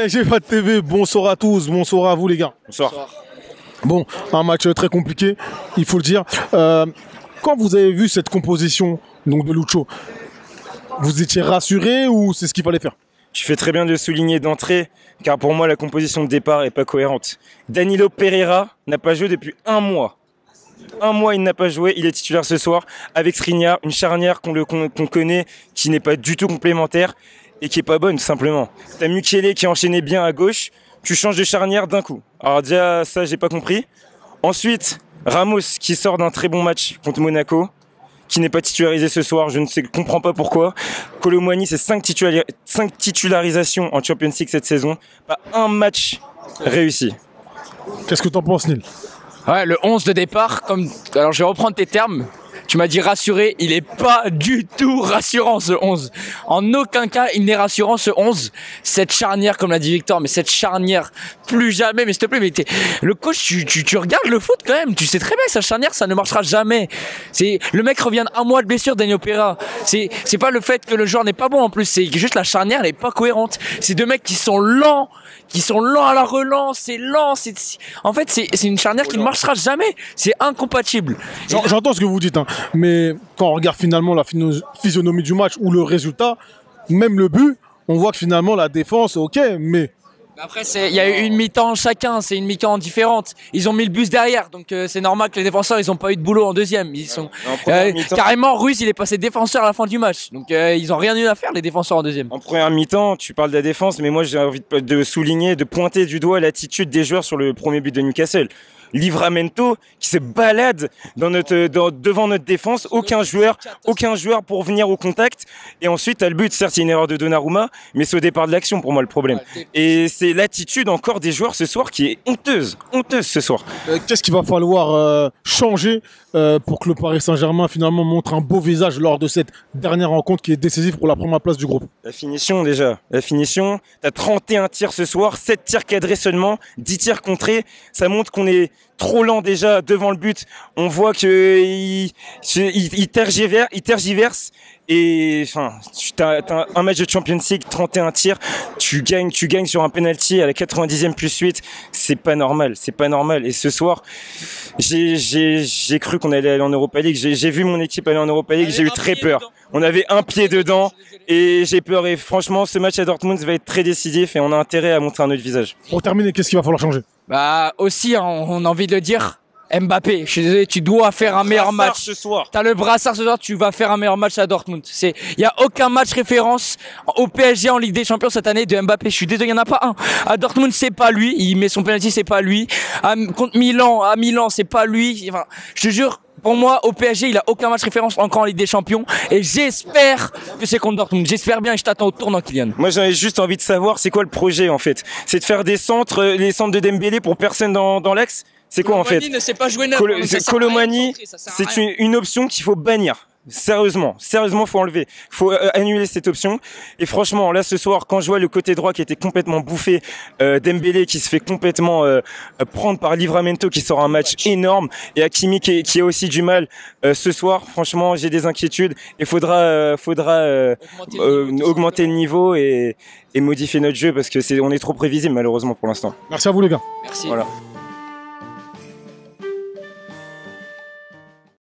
PSG Fat TV, bonsoir à tous, bonsoir à vous les gars. Bonsoir. Bon, un match très compliqué, il faut le dire. Quand vous avez vu cette composition donc, de Lucho, vous étiez rassuré ou c'est ce qu'il fallait faire? Tu fais très bien de le souligner d'entrée, car pour moi la composition de départ n'est pas cohérente. Danilo Pereira n'a pas joué depuis un mois. Un mois il n'a pas joué, il est titulaire ce soir avec Skriniar, une charnière qu'on connaît, qui n'est pas du tout complémentaire et qui est pas bonne tout simplement. T'as Mukiele qui enchaînait bien à gauche, tu changes de charnière d'un coup. Alors déjà ça j'ai pas compris. Ensuite Ramos qui sort d'un très bon match contre Monaco, qui n'est pas titularisé ce soir, je ne comprends pas pourquoi. Kolo Muani, c'est 5 titularisations en Champions League cette saison, pas un match réussi. Qu'est-ce que t'en penses, Neil? Ouais, le 11 de départ, alors je vais reprendre tes termes. Tu m'as dit rassuré, il est pas du tout rassurant ce 11. En aucun cas, il n'est rassurant ce 11. Cette charnière, comme l'a dit Victor, mais cette charnière, plus jamais, mais s'il te plaît, mais le coach, tu regardes le foot quand même, tu sais très bien, sa charnière, ça ne marchera jamais. Le mec revient un mois de blessure, Danilo Pereira. C'est pas le fait que le joueur n'est pas bon en plus, c'est juste la charnière, elle est pas cohérente. C'est deux mecs qui sont lents à la relance, c'est lent, en fait, c'est une charnière qui ne marchera jamais. C'est incompatible. J'entends ce que vous dites, hein, mais quand on regarde finalement la physionomie du match ou le résultat, même le but, on voit que finalement la défense, ok, mais... Après, il y a eu une mi-temps chacun, c'est une mi-temps différente. Ils ont mis le bus derrière, donc c'est normal que les défenseurs, ils n'ont pas eu de boulot en deuxième. Ils sont carrément, Ruiz, il est passé défenseur à la fin du match, donc ils n'ont rien eu à faire les défenseurs en deuxième. En première mi-temps, tu parles de la défense, mais moi j'ai envie de souligner, de pointer du doigt l'attitude des joueurs sur le premier but de Newcastle. Livramento qui se balade devant notre défense, aucun joueur pour venir au contact, et ensuite t'as le but, certes il y a une erreur de Donnarumma, mais c'est au départ de l'action pour moi le problème. Et c'est l'attitude encore des joueurs ce soir qui est honteuse ce soir. Qu'est-ce qu'il va falloir changer pour que le Paris Saint-Germain finalement montre un beau visage lors de cette dernière rencontre qui est décisive pour la première place du groupe? La finition déjà, t'as 31 tirs ce soir, 7 tirs cadrés seulement, 10 tirs contrés, ça montre qu'on est trop lent déjà devant le but. On voit qu'il tergiverse. Et enfin, t'as un match de Champions League, 31 tirs, tu gagnes sur un penalty à la 90e plus 8, c'est pas normal. Et ce soir, j'ai cru qu'on allait aller en Europa League, j'ai vu mon équipe aller en Europa League, j'ai eu très peur. On avait un pied dedans et j'ai peur, et franchement ce match à Dortmund va être très décisif et on a intérêt à montrer un autre visage. Pour terminer, qu'est-ce qu'il va falloir changer? Bah aussi, on a envie de le dire, Mbappé, je suis désolé, tu dois faire un meilleur match ce soir. T'as le brassard ce soir, tu vas faire un meilleur match à Dortmund. Il y a aucun match référence au PSG en Ligue des Champions cette année de Mbappé. Je suis désolé, il n'y en a pas un. À Dortmund, c'est pas lui. Il met son penalty, c'est pas lui. Contre Milan, à Milan, c'est pas lui. Enfin, je te jure, pour moi, au PSG, il a aucun match référence encore en Ligue des Champions. Et j'espère que c'est contre Dortmund. J'espère bien et je t'attends au tournant, Kylian. Moi, j'avais juste envie de savoir, c'est quoi le projet en fait? C'est de faire des centres, les centres de Dembélé pour personne dans l'axe? C'est quoi en fait? Kolo Muani ne sait pas jouer neuf. Kolo Muani, c'est une option qu'il faut bannir. Sérieusement, faut enlever. Faut annuler cette option. Et franchement, là ce soir, quand je vois le côté droit qui était complètement bouffé, Dembélé qui se fait complètement prendre par Livramento qui sort un match énorme, et Hakimi qui a aussi du mal ce soir, franchement, j'ai des inquiétudes. Il faudra augmenter le niveau et modifier notre jeu parce que on est trop prévisible malheureusement pour l'instant. Merci à vous les gars. Merci. Voilà.